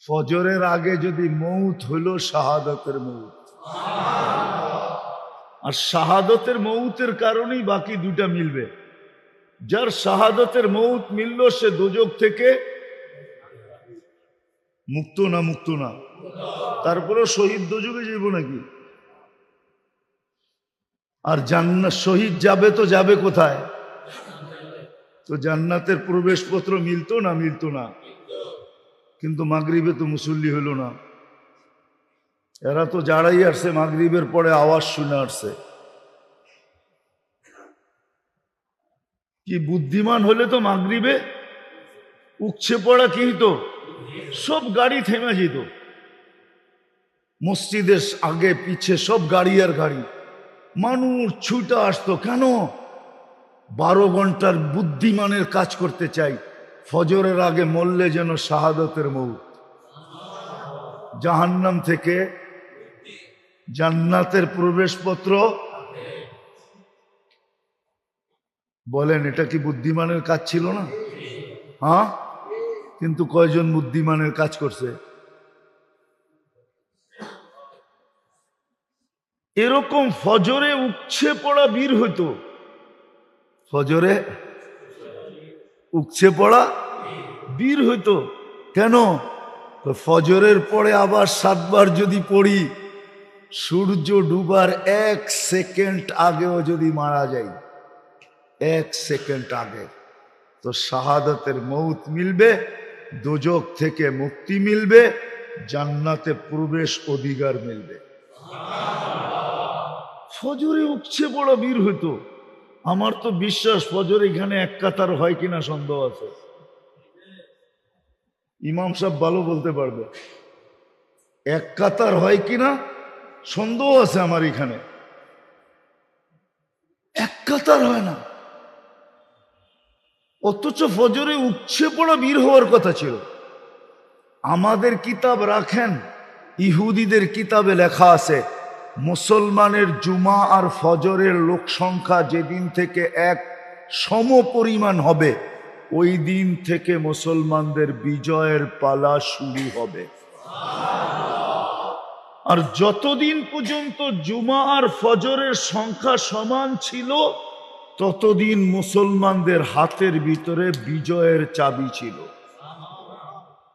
ফজরের আগে যদি মৌত হলো শাহাদাতের মৌত, আর শাহাদাতের মৌতের কারণেই বাকি দুটা মিলবে। যার শাহাদাতের মৌত মিলল সে দোজখ থেকে মুক্ত না? মুক্ত না। তারপরে শহীদ দোজখে যাইব নাকি? আর জান্নাত শহীদ যাবে তো যাবে কোথায়? তো জান্নাতের প্রবেশপত্র মিলতো না? মিলতো না। কিন্তু মাগরিবে তো মুসল্লি হলো না। এরা তো যারাই আসছে মাগরিবের পরে আওয়াজ শুনে আসছে। কি বুদ্ধিমান হলে তো মাগরিবে উঠছে পড়া কি হতো, সব গাড়ি থেমে যেত। মসজিদের আগে পিছে সব গাড়ি আর গাড়ি, মানুষ ছুটে আসতো। কেন? 12 ঘন্টার বুদ্ধিমানের কাজ করতে চাই। ফজরের আগে মরলে যেন শাহাদাতের মৌত, জাহান্নাম থেকে জান্নাতের প্রবেশপত্র। বলেন এটা কি বুদ্ধিমানের কাজ ছিল না? হ্যাঁ, কিন্তু কয়জন বুদ্ধিমানের কাজ করছে? এরকম ফজরে উচ্ছে পড়া বীর হইতো। ফজরে উচ্ছে পড়া বীর হইতো। কেন? ফজরের পরে আবার 7 বার যদি পড়ি, সূর্য ডুবার 1 সেকেন্ড আগেও যদি মারা যাই, 1 সেকেন্ড আগে, তো শাহাদাতের মৌত মিলবে, দোজখ থেকে মুক্তি মিলবে, জান্নাতে প্রবেশ অধিকার মিলবে। ফজরে উঠছে বড় বীর হইতো। আমার তো বিশ্বাস ফজর এখানে এক কাতার হয় কিনা সন্দেহ আছে। ইমাম সাহেব ভালো বলতে পারবে, এক কাতার হয় কিনা সন্দেহ আছে আমার এখানে। এক কাতার হয় না, অথচ ফজরে উচ্ছে পড়া বীর হওয়ার কথা ছিল। আমাদের কিতাব রাখেন, ইহুদিদের কিতাবে লেখা আছে মুসলমানের জুমা আর ফজরের লোক সংখ্যা যেদিন থেকে এক সম পরিমাণ হবে, ওই দিন থেকে মুসলমানদের বিজয়ের পালা শুরু হবে। আর যতদিন পর্যন্ত জুমা আর ফজরের সংখ্যা সমান ছিল, ততদিন মুসলমানদের হাতের ভিতরে বিজয়ের চাবি ছিল।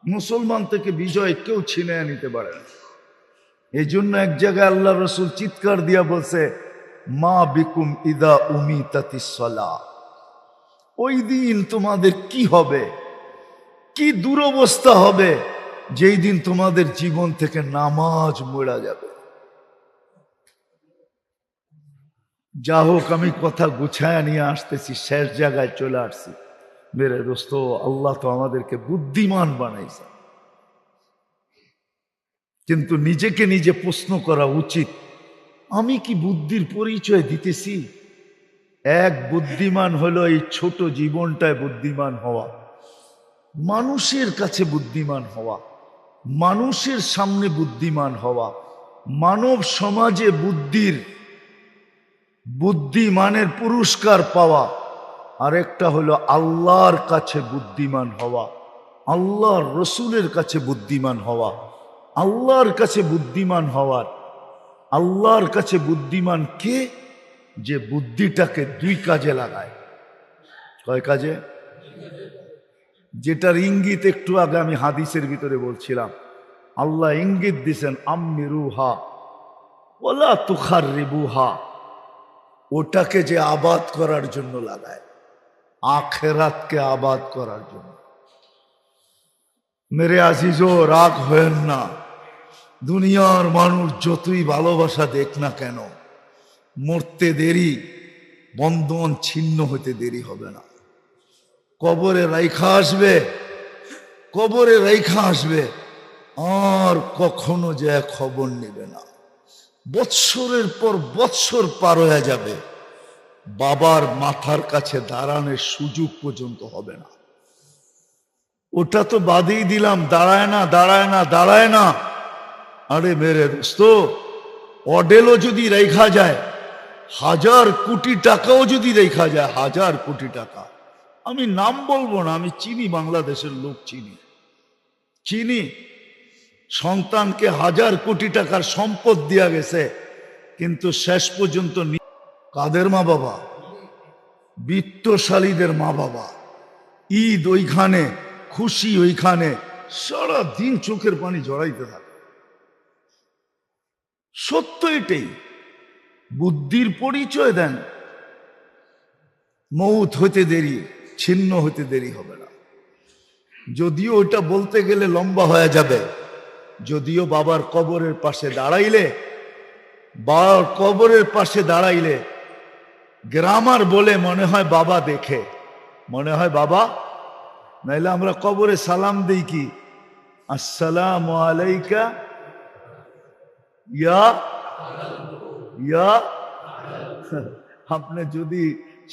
মুসলমান থেকে বিজয় কেউ ছিনিয়ে নিতে পারে না। এই জন্য এক জায়গায় আল্লাহ রসুল চিৎকার দিয়া বলছে, মা বিকুম ইদা উমিতাতিস সালাহ, ওই দিন তোমাদের কি হবে, কি দুরবস্থা হবে, যেই দিন তোমাদের জীবন থেকে নামাজ মরা যাবে। যা হোক, আমি কথা গুছায় নিয়ে আসতেছি, শেষ জায়গায় চলে আসছি। মেরে দোস্ত, আল্লাহ তো আমাদেরকে বুদ্ধিমান বানাইছে, কিন্তু নিজেকে নিজে প্রশ্ন করা উচিত, আমি কি বুদ্ধির পরিচয় দিতেছি? এক বুদ্ধিমান হলো এই ছোট জীবনটায় বুদ্ধিমান হওয়া, মানুষের কাছে বুদ্ধিমান হওয়া, মানুষের সামনে বুদ্ধিমান হওয়া, মানব সমাজে বুদ্ধিমানের পুরস্কার পাওয়া। আরেকটা হলো আল্লাহর কাছে বুদ্ধিমান হওয়া, আল্লাহর রসুলের কাছে বুদ্ধিমান হওয়া। আল্লাহর কাছে বুদ্ধিমান হওয়ার, আল্লাহর কাছে বুদ্ধিমান কে? যে বুদ্ধিটাকে 2 কাজে লাগায়। কয় কাজে? যেটার ইঙ্গিত একটু আগে আমি হাদিসের ভিতরে বলছিলাম। আল্লাহ ইঙ্গিত দিছেন, আম্মিরুহা ওয়ালা তুখাররিবুহা, ওটাকে যে আবাদ করার জন্য লাগায়, আখিরাতকে আবাদ করার জন্য। মেরে আজিজো, রাগ হয়েন না। দুনিয়ার মানুষ যতই ভালোবাসা দেখ না কেন, মরতে দেরি, বন্ধন ছিন্ন হতে দেরি হবে না। কবরে রাইখা আসবে, কবরে রাইখা আসবে, আর কখনো যে খবর নেবে না। বৎসরের পর বৎসর পার হয়ে যাবে, বাবার মাথার কাছে দাঁড়ানোর সুযোগ পর্যন্ত হবে না। ওটা তো বাদেই দিলাম, দাঁড়ায় না, দাঁড়ায় না, দাঁড়ায় না। আরে মেরে দোস্ত, অডেলও যদি রেখা যায়, 1000 কোটি টাকাও যদি রেখা যায়, 1000 কোটি টাকা, আমি নাম বলবো না, আমি চিনি, বাংলাদেশের লোক চিনি, সন্তানকে 1000 কোটি টাকার সম্পদ দেয়া গেছে, কিন্তু শেষ পর্যন্ত কাদের মা বাবা? বিত্তশালীদের মা বাবা। ঈদ ওইখানে, খুশি ওইখানে, সারা দিন চোখের পানি জড়াইতে থাকে। সত্য এটাই। বুদ্ধির পরিচয় দেন, মৌত হইতে দেরি, ছিন্ন হইতে দেরি হবে না। যদিও ওইটা বলতে গেলে লম্বা হয়ে যাবে, যদিও বাবার কবরের পাশে দাঁড়াইলে, বাবার কবরের পাশে দাঁড়াইলে গ্রামার বলে মনে হয় বাবা দেখে, মনে হয় বাবা। নাইলে আমরা কবরে সালাম দিই কি, আসসালামু আলাইকা ইয়া ইয়া। আপনি যদি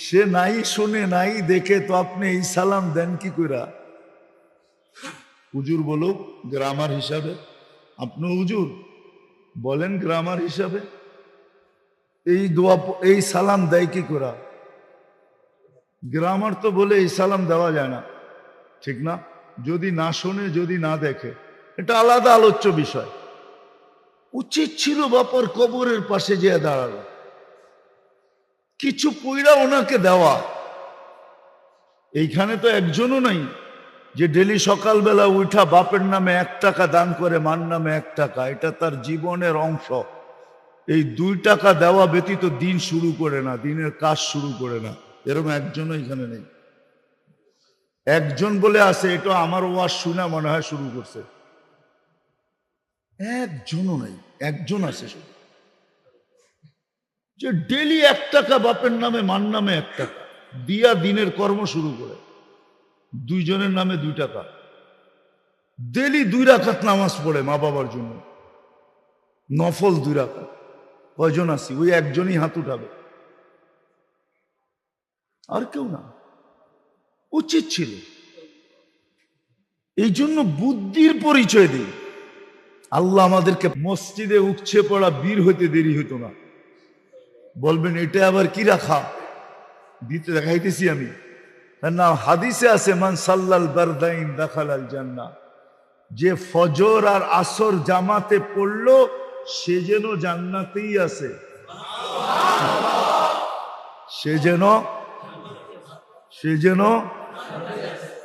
সে নাই শুনে নাই দেখে, তো আপনি এই সালাম দেন কি কইরা? হুজুর বলুক গ্রামার হিসাবে, আপনি হুজুর বলেন গ্রামার হিসাবে, এই দোয়া এই সালাম দেয় কি করা? গ্রামার তো বলে এই সালাম দেওয়া যায় না, ঠিক না? যদি না শোনে, যদি না দেখে, এটা আলাদা আলোচ্য বিষয়। উচিত ছিল বাপার কবরের পাশে যেয়ে দাঁড়ালো, কিছু পয়রা ওনাকে দেওয়া। এইখানে তো একজনও নাই যে ডেলি সকালবেলা উঠা বাপের নামে 1 টাকা দান করে, মার নামে 1 টাকা। এটা তার জীবনের অংশ। এই 2 টাকা দেওয়া ব্যতীত দিন শুরু করে না, দিনের কাজ শুরু করে না। এরকম একজনও এখানে নেই। একজন বলে আছে, এটা আমার ওয়াজ শুনে মনে হয় শুরু করছে। একজনও নাই, একজন আছে শুধু, যে ডেলি 1 টাকা বাপের নামে মার নামে 1 টাকা দিয়া দিনের কর্ম শুরু করে। 2 জনের নামে 2 টাকা, ডেলি 2 রাকাত নামাজ পড়ে মা বাবার জন্য, নফল 2 রাকাত। কয়জন আছি? ওই একজনই হাত উঠাবে, আর কেউ না। উচিত ছিল। এই জন্য বুদ্ধির পরিচয় দিই। আল্লাহ আমাদেরকে মসজিদে উঠছে পড়া বীর হইতে দেরি হইতো না। বলবেন এটা আবার কি রাখা দিতে দেখাইতেছি আমি না? হাদিসে আছে, মান সাল্লাল বারদাইন দাখালাল জান্নাহ। যে ফজর আর আসর জামাতে পড়লো সে যেন জান্নাতেই আছে, সে যেন।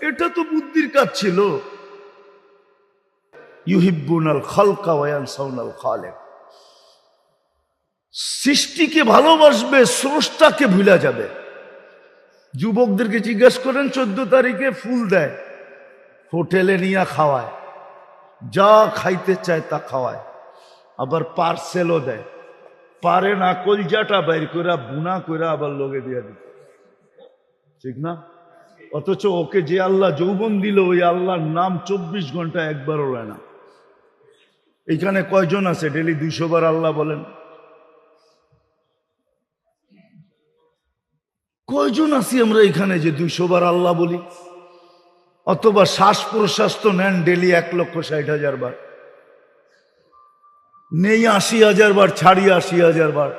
এটা তো বুদ্ধির কাজ ছিল। ইউহিব্বুনাল খালকা ওয়া ইয়ানসাউনাল খালিক। সৃষ্টিকে ভালোবাসবে, স্রষ্টাকে ভুলা যাবে। যুবকদেরকে জিজ্ঞেস করেন, 14 তারিখে ফুল দেয়, হোটেলে নিয়ে খাওয়ায়, যা খাইতে চায় তা খাওয়ায়, আবার পার্সেলও দেয়। পারে না কলজাটা বাইর করে বুনা করে আবার লোকে দিয়ে দিতে, ঠিক না? অথচ ওকে যে আল্লাহ যৌবন দিল, ওই আল্লাহর নাম 24 ঘন্টা একবারও লয় না। এখানে কয়জন আছে ডেলি 200 বার আল্লাহ বলেন? কয়জন আছি আমরা এখানে যে 200 বার আল্লাহ বলি? অথবা শ্বাস প্রশ্বাস তো নেন ডেলি 1,60,000 বার, নেই 80,000 বার, ছাড়ি 80,000 বার।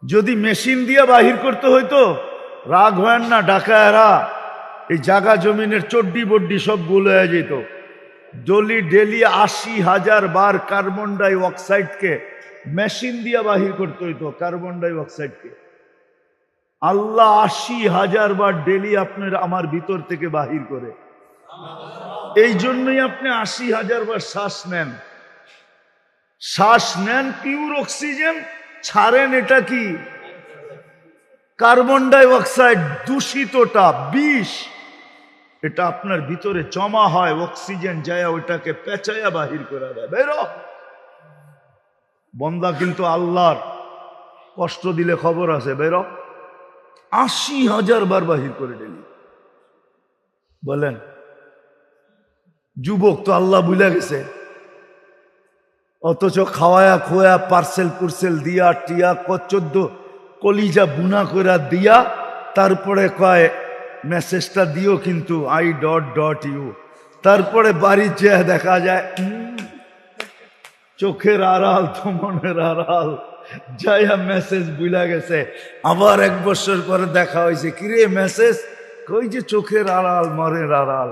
যদি মেশিন দিয়ে বাহির করতে হইতো, রাগ হয় না ডাকায়েরা, এই জাগা জমিনের চড্ডি বড্ডি সব গুলো হয়ে যেত। ডেলি 80,000 বার কার্বন ডাই অক্সাইডকে মেশিন দিয়ে বাহির করতে হইতো। কার্বন ডাই অক্সাইডকে আল্লাহ 80,000 বার ডেলি আপনার আমার ভিতর থেকে বাহির করে। এই জন্যই আপনি 80,000 বার শ্বাস নেন। শ্বাস নেন পিওর অক্সিজেন, ছাড়েন এটা কি? কার্বন ডাই অক্সাইড, দূষিতটা, বিষ। এটা আপনার ভিতরে জমা হয়, অক্সিজেন যায় ওইটাকে পেঁচাইয়া বাহির করে দেয়, বেরো। বন্দা কিন্তু আল্লাহর কষ্ট দিলে খবর আছে, বেরো। 80,000 বার বাহির করে ডেলি। বলেন যুবক তো আল্লাহ বুঝা গেছে, অথচ খাওয়ায়া খোয়া পার্সেল পুরসেল দিয়া টিয়া 14 কলিজা বুনা করে দিয়া তারপরে কয় মেসেজটা দিও কিন্তু I.U। তারপরে বাড়ি যেয়ে দেখা যায় চোখের আড়াল তো মনের আড়াল, যাইয়া মেসেজ বুঝা গেছে। আবার 1 বছর পরে দেখা হয়েছে, কিরে মেসেজ কই? যে চোখের আড়াল মনের আড়াল।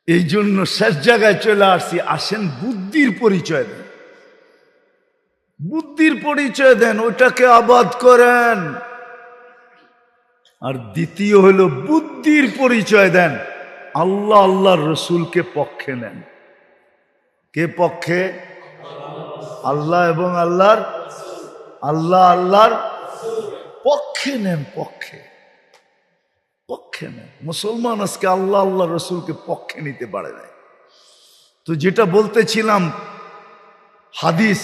এই জন্য শেষ জায়গায় চলে আসছি। আসেন বুদ্ধির পরিচয় দেন, বুদ্ধির পরিচয় দেন, ওটাকে আবাদ করেন। আর দ্বিতীয় হলো বুদ্ধির পরিচয় দেন, আল্লাহ আল্লাহর রসুলকে পক্ষে নেন। কে পক্ষে? আল্লাহ এবং আল্লাহর, আল্লাহ আল্লাহর পক্ষে নেন, পক্ষে পক্ষে নেন। মুসলমান আজকে আল্লাহ আল্লাহ রসুলকে পক্ষে নিতে পারে না। তো যেটা বলতেছিলাম হাদিস,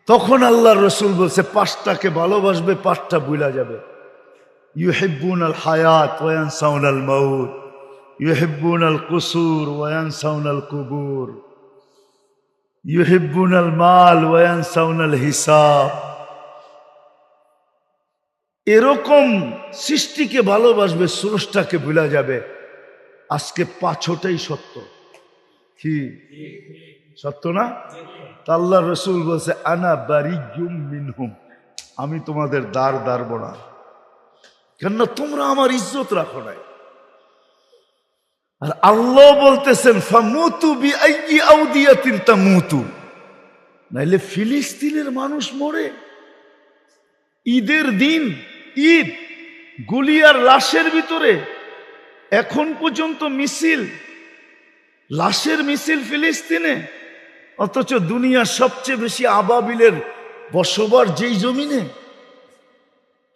তখন আল্লাহ রসুল বলছে পাঁচটাকে ভালোবাসবে, পাঁচটা ভুলা যাবে। ইউহিব্বুনাল হায়াত ওয়া ইয়ানসাউনাল মাউত, ইউহিব্বুনাল কুসুর ওয়া ইয়ানসাউনাল কুবুর, ইউহিব্বুনাল মাল ওয়া ইয়ানসাউনাল হিসাব। এরকম সৃষ্টিকে ভালোবাসবে, স্রষ্টাকে ভুলা যাবে। আজকে পাঁচটাই সত্য। কি সত্য না? আল্লাহ রসুল বলছে আনা বারিয়্যুম মিনহুম, আমি তোমাদের দ্বার দাঁড়ব না, কেননা তোমরা আমার ইজ্জত রাখো নাই। আর আল্লাহ বলতেছেন ফামুতু বিআইয়ি আউদিয়াতিন তামুতু, নাইলে ফিলিস্তিনের মানুষ মরে। ঈদের দিন, ঈদ, গুলিয়ার লাশের ভিতরে এখন পর্যন্ত মিছিল, লাশের মিছিল ফিলিস্তিনে। অথচ দুনিয়ার সবচেয়ে বেশি আবাবিলের বসবাস যেই জমিনে,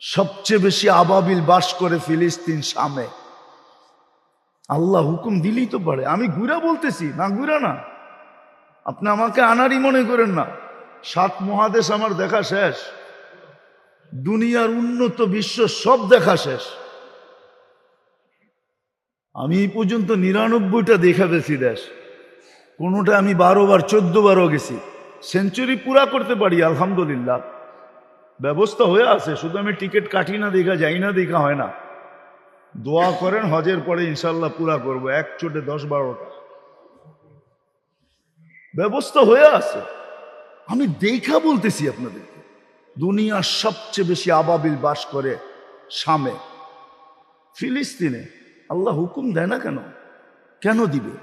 সবচেয়ে বেশি আবাবিল বাস করে ফিলিস্তিন, শামে। আল্লাহ হুকুম দিলেই তো পারে। আমি ঘুরা বলতেছি না, ঘুরা না, আপনি আমাকে আনারই মনে করেন না। 7 মহাদেশ আমার দেখা শেষ, দুনিয়ার উন্নত বিশ্ব সব দেখা শেষ। আমি এই পর্যন্ত 99টা দেখা পেয়েছি দেশ, কোনোটা আমি 12 বার 14 বারও গেছি। সেঞ্চুরি পুরা করতে পারি আলহামদুলিল্লাহ, ব্যবস্থা হয়ে আছে, শুধু আমি টিকিট কাটি না, দেখা যাই না, দেখা হয় না। দোয়া করেন হজের পরে ইনশাল্লাহ পুরা করব, এক চোটে 10-12টা ব্যবস্থা হয়ে আছে। আমি দেখা বলতেছি আপনাদেরকে, দুনিয়ার সবচেয়ে বেশি আবাবিল বাস করে শামে, ফিলিস্তিনে। আল্লাহ হুকুম দেয় না কেন? কেন দিবে?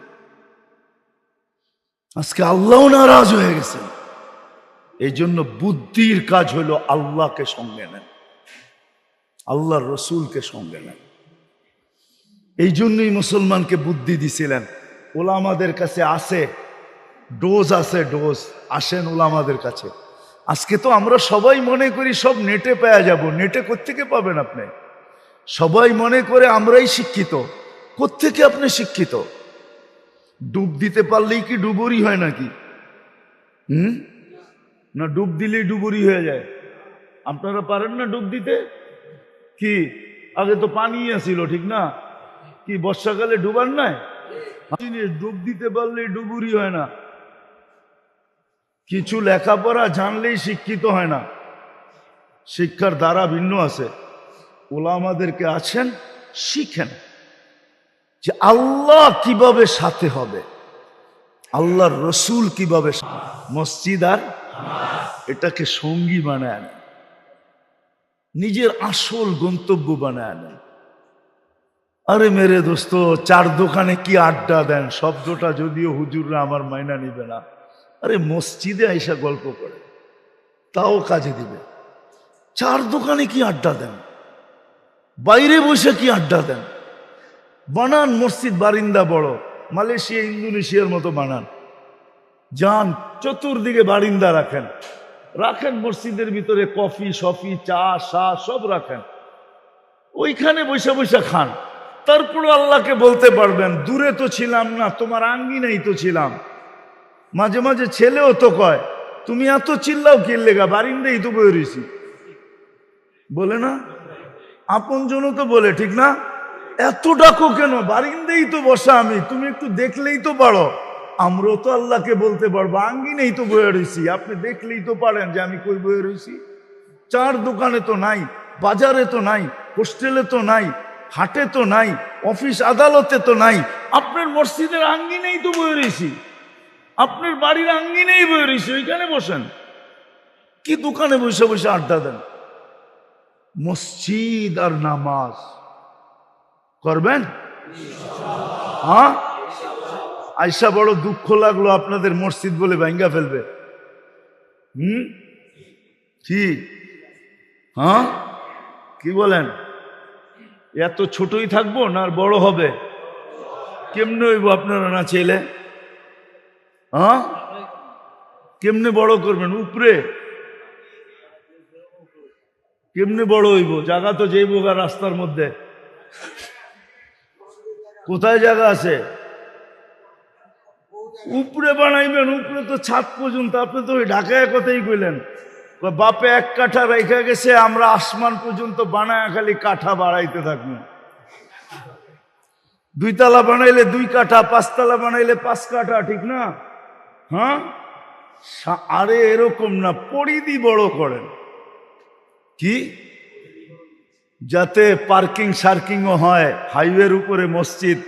আজকে আল্লাহ নারাজ হয়ে গেছেন। এই জন্য বুদ্ধির কাজ হলো আল্লাহকে সঙ্গে নেন, আল্লাহর রসুলকে সঙ্গে নেন। এই জন্যই মুসলমানকে বুদ্ধি দিছিলেন। ওলামাদের কাছে আছে ডোজ, আছে ডোজ, আসেন ওলামাদের কাছে। আজকে তো আমরা সবাই মনে করি সব নেটে পেয়ে যাব। নেটে কোত্থেকে পাবেন আপনি? সবাই মনে করে আমরাই শিক্ষিত। কোত্থেকে আপনি শিক্ষিত? ডুব দিতে পারলেই কি ডুবুরি হয় নাকি? না ডুব দিলেই ডুবুরি হয়ে যায়? আপনারা পারেন না ডুব দিতে? কি আগে তো পানি ছিল, ঠিক না? কি বর্ষাকালে ডুবার নাই? ডুব দিতে পারলেই ডুবুরি হয় না। কিছু লেখাপড়া জানলেই শিক্ষিত হয় না। শিক্ষার দ্বারা ভিন্ন আছে। ওলামাদেরকে আছেন, শিখেন যে আল্লাহ কিভাবে সাথে হবে, আল্লাহর রসুল কিভাবে, মসজিদ আর এটাকে সঙ্গী বানায় নেন, নিজের আসল গন্তব্য বানায় নেন। আরে মেরে দোস্ত, 4 দোকানে কি আড্ডা দেন, শব্দটা যদিও হুজুররা আমার মাইনা নিবে না। আরে মসজিদে আইসা গল্প করে, তাও কাজে দিবে। 4 দোকানে কি আড্ডা দেন, বাইরে বসে কি আড্ডা দেন? বানান মসজিদ বারিন্দা বড়, মালয়েশিয়া ইন্দোনেশিয়ার মতো বানান। যান চতুর্দিকে বারিন্দা রাখেন, রাখেন মসজিদের ভিতরে কফি সফি চা সা সব রাখেন, ওইখানে বসে বসে খান। তারপরে আল্লাহকে বলতে পারবেন দূরে তো ছিলাম না, তোমার আঙ্গিনাই তো ছিলাম। মাঝে মাঝে ছেলেও তো কয় তুমি এত চিল্লাও কি লেগা, বারিন্দাই তো বয়ে রয়েছি, বলে না? আপন জনও তো বলে, ঠিক না? এত ডাকো কেন, বারিন্দাই তো বসা আমি, তুমি একটু দেখলেই তো পারো। আমরাও তো আল্লাহকে বলতে পারবো আঙ্গিনেই তো বয়ে রয়েছি, আপনি দেখলেই তো পারেন যে আমি কই বয়ে রয়েছি। 4 দোকানে তো নাই, বাজারে তো নাই, হোস্টেলে তো নাই, হাটে তো নাই, অফিস আদালতে তো নাই, আপনার মসজিদের আঙ্গিনেই তো বয়ে রয়েছি, আপনার বাড়ির আঙ্গিনেই বয়ে রয়েছি, ওইখানে বসেন। কি দোকানে বসে বসে আড্ডা দেন? মসজিদ আর নামাজ করবেন, হ্যাঁ আয়সা বড় দুঃখ লাগলো আপনাদের মসজিদ বলে ভাঙ্গা ফেলবে। কি হ্যাঁ কি বলেন? এত ছোটই থাকবো না আর বড় হবে? কেমনে হইব আপনারা না ছেলে? হ্যাঁ কেমনে বড় করবেন? উপরে কেমনে বড় হইব? জায়গা তো যাইব রাস্তার মধ্যে, কোথায় জায়গা আছে? উপরে বানাইবেন, উপরে তো ছাদ পর্যন্ত। আপনি তো ওই ঢাকায় কথাই কইলেন, বাপে 1 কাঠা রেখা গেছে, আমরা আসমান পর্যন্ত বানায় খালি কাঠা বাড়াইতে থাকবো। 2 তলা বানাইলে 2 কাঠা, 5 তলা বানাইলে 5 কাঠা, ঠিক না? হ্যাঁ আরে এরকম না, পরিধি বড় করেন। কি যাতে পার্কিং সার্কিংও হয়, হাইওয়ের উপরে মসজিদ,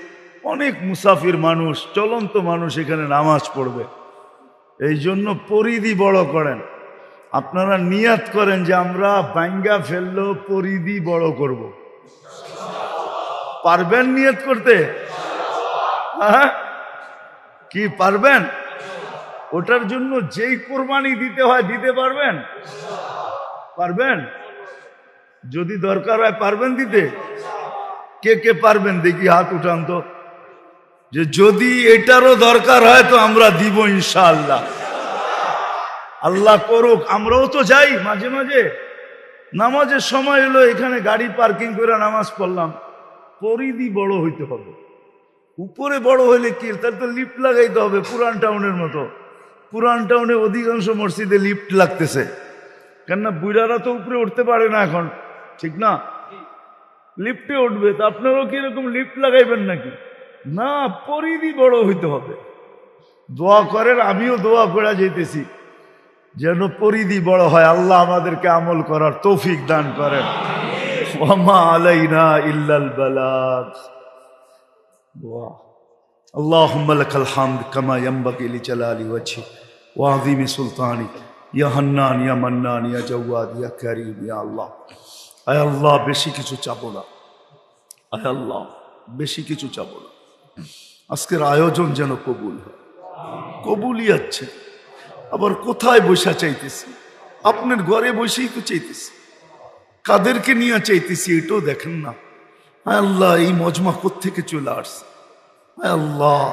অনেক মুসাফির মানুষ, চলন্ত মানুষ এখানে নামাজ পড়বে, এই জন্য পরিধি বড় করেন। আপনারা নিয়াত করেন যে আমরা ভাঙ্গা ফেললেও পরিধি বড় করব। পারবেন নিয়ত করতে? হ্যাঁ কি পারবেন? ওটার জন্য যেই কোরবানি দিতে হয় দিতে পারবেন? পারবেন? যদি দরকার হয় পারবেন দিতে? কে কে পারবেন দেখি হাত উঠান তো, যে যদি এটারও দরকার হয় তো আমরা দিব ইনশাআল্লাহ। আল্লাহ করুক। আমরাও তো যাই মাঝে মাঝে, নামাজের সময় হলো এখানে গাড়ি পার্কিং করে নামাজ পড়লাম। পরিধি বড় হইতে হবে। উপরে বড় হইলে কি, তাহলে তো লিফট লাগাইতে হবে পুরান টাউনের মতো। পুরান টাউনে অধিকাংশ মসজিদে লিফট লাগতেছে, কেননা বুড়ারা তো উপরে উঠতে পারে না এখন, ঠিক না? লিফটে উঠবে, তো আপনারাও কিরকম লিফট লাগাইবেন নাকি? না, পরিধি বড় হইতে হবে। দোয়া করেন, আমিও দোয়া করে যেতেছি যেন পরিধি বড় হয়। আল্লাহ আমাদেরকে আমল করার তৌফিক দান করেন। ওয়ামা আলাইনা ইল্লাল বালাগ। দোয়া। আল্লাহুম্মা লাকাল হামদ কামা ইয়ানবাগি লিজালালি ওয়াজহি ওয়া আযীমি সুলতানিক ইয়া হান্নান ইয়া মান্নান ইয়া জাওয়াদ ইয়া কারীম ইয়া আল্লাহ। আয় আল্লাহ, বেশি কিছু চাবো না। আয় আল্লাহ, বেশি কিছু চাবো না। আজকের আয়োজন যেন কবুল হয়। কবুলই আছে, আবার কোথায় বসা চাইতেছি? আপনার ঘরে বসেই তো চাইতেছি। কাদেরকে নিয়ে চাইতেছি এটাও দেখেন না। আয় আল্লাহ, এই মজমা কোত্থেকে চলে আসছে? আয় আল্লাহ,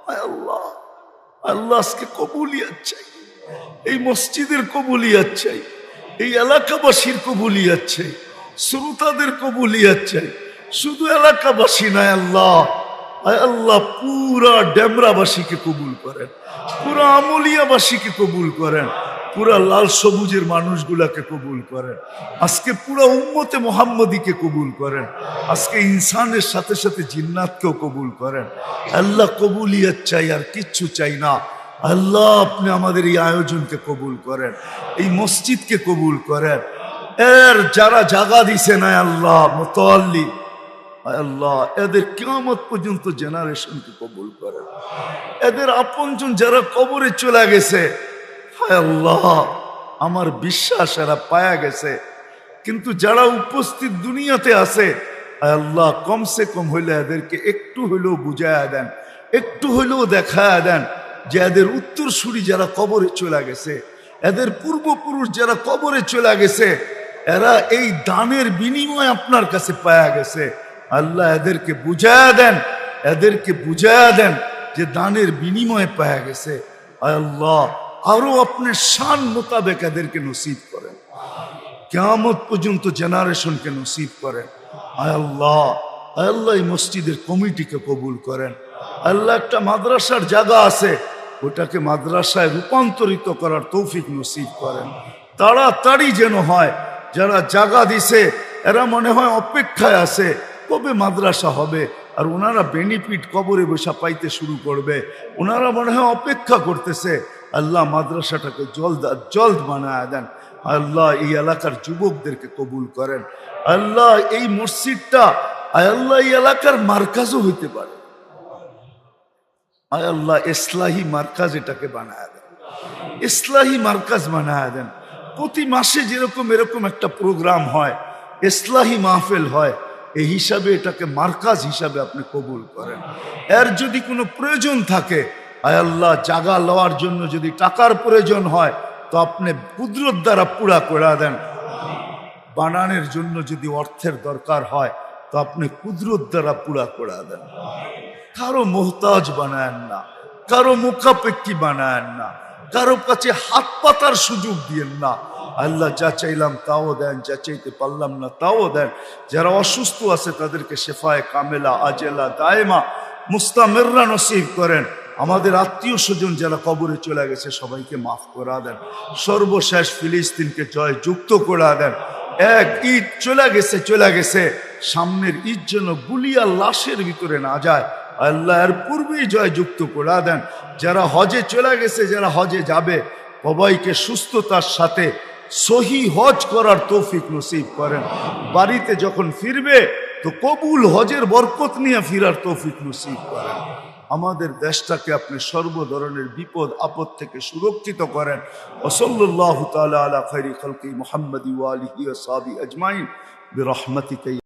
আয় আল্লাহ, আল্লাহ আজকে কবুলিয়াত চাই। এই মসজিদের কবুলিয়াত চাই, এই এলাকাবাসীর কবুলিয়াত চাই, শ্রোতাদের কবুলিয়াত চাই। শুধু এলাকাবাসী নয় আল্লাহ, আয় আল্লাহ পুরা ডেমরাবাসীকে কবুল করেন, পুরা আমলিয়াবাসীকে কবুল করেন, পুরা লাল সবুজের মানুষগুলাকে কবুল করেন। আজকে পুরা উম্মতে মোহাম্মদীকে কবুল করেন। আজকে ইনসানের সাথে সাথে জিন্নাতকেও কবুল করেন। আল্লাহ কবুলিয়াত চাই, আর কিচ্ছু চাই না। আল্লাহ আপনি আমাদের এই আয়োজনকে কবুল করেন, এই মসজিদকে কবুল করেন। এর যারা জায়গা দিছেন আয় আল্লাহ মুতাল্লি, আয় আল্লাহ এদের কিয়ামত পর্যন্ত জেনারেশনকে কবুল করেন। এদের আপনজন যারা কবরে চলে গেছে, হায় আল্লাহ আমার বিশ্বাস এরা পায়া গেছে, কিন্তু যারা উপস্থিত দুনিয়াতে আছে আয় আল্লাহ কমসে কম হইলে এদেরকে একটু হইলেও বুঝায়া দেন, একটু হইলেও দেখায়া দেন যে এদের উত্তরসূরি যারা কবরে চলে গেছে, এদের পূর্বপুরুষ যারা কবরে চলে গেছে, এরা এই দানের বিনিময় আপনার কাছে পায়া গেছে। আল্লাহ এদেরকে বুঝায়া দেন, এদেরকে বুঝায়া দেন যে দানের বিনিময়ে পায়া গেছে। আয় আল্লাহ আরো আপনার শান মোতাবেক এদেরকে নসিব করেন, কিয়ামত পর্যন্ত জেনারেশনকে নসিব করেন। আয় আল্লাহ, আয় আল্লাহ এই মসজিদের কমিটিকে কবুল করেন। আল্লাহ একটা মাদ্রাসার জায়গা আছে, ওটাকে মাদ্রাসায় রূপান্তরিত করার তৌফিক নসিব করেন। তাড়াতাড়ি যেন হয়। যারা জায়গা দিছে এরা মনে হয় অপেক্ষায় আছে কবে মাদ্রাসা হবে, আর ওনারা বেনিফিট কবরে বসা পাইতে শুরু করবে। ওনারা মনে হয় অপেক্ষা করতেছে। আল্লাহ মাদ্রাসাটাকে জলদ বানায় দেন। আল্লাহ এই এলাকার যুবকদেরকে কবুল করেন। আল্লাহ এই মসজিদটা আয় আল্লাহ এই এলাকার মার্কাজও হইতে পারে। আয় আল্লাহ ইসলাহি মার্কাজ এটাকে বানায় দেন, ইসলাহি মার্কাজ বানায় দেন। প্রতি মাসে যেরকম এরকম একটা প্রোগ্রাম হয়, ইসলাহি মাহফিল হয়, এই হিসাবে এটাকে মার্কাজ হিসাবে আপনি কবুল করেন। এর যদি কোনো প্রয়োজন থাকে, আয় আল্লাহ জাগা লওয়ার জন্য যদি টাকার প্রয়োজন হয় তো আপনি কুদরত দ্বারা পুরা করে দেন। বানানোর জন্য যদি অর্থের দরকার হয় তো আপনি কুদরত দ্বারা পুরা করে দেন। কারো মোহতাজ বানায়েন না, কারো মুখাপেক্ষী বানায়েন না, কারো কাছে হাত পাতার সুযোগ দিয়েন না। আল্লাহ যা চাইলাম তাও দেন, যা চাইতে পারলাম না তাও দেন। যারা অসুস্থ আছে তাদেরকে শেফায়ে কামেলা আজেলা দায়মা মুস্তামেররা নসিব করেন। আমাদের আত্মীয় স্বজন যারা কবরে চলে গেছে সবাইকে মাফ করা দেন। সর্বশেষ ফিলিস্তিনকে জয় যুক্ত করে দেন। এক ঈদ চলে গেছে, সামনের ঈদ যেন গুলিয়া লাশের ভিতরে না যায়। আল্লাহ এর পূর্বেই জয় যুক্ত করে দেন। যারা হজে চলে গেছে, যারা হজে যাবে, সবাইকে সুস্থতার সাথে সহি হজ করার তৌফিক নসিব করেন। বাড়িতে যখন ফিরবে তো কবুল হজের বরকত নিয়ে ফিরার তৌফিক নসিব করেন। আমাদের দেশটাকে আপনি সর্ব ধরনের বিপদ আপদ থেকে সুরক্ষিত করেন। ওয়াসাল্লাল্লাহু তাআলা আলা খায়রি খালকি মুহাম্মাদি ওয়া আলিহি ওয়া সাহবিহি আজমাইন বিরহমাতিকা।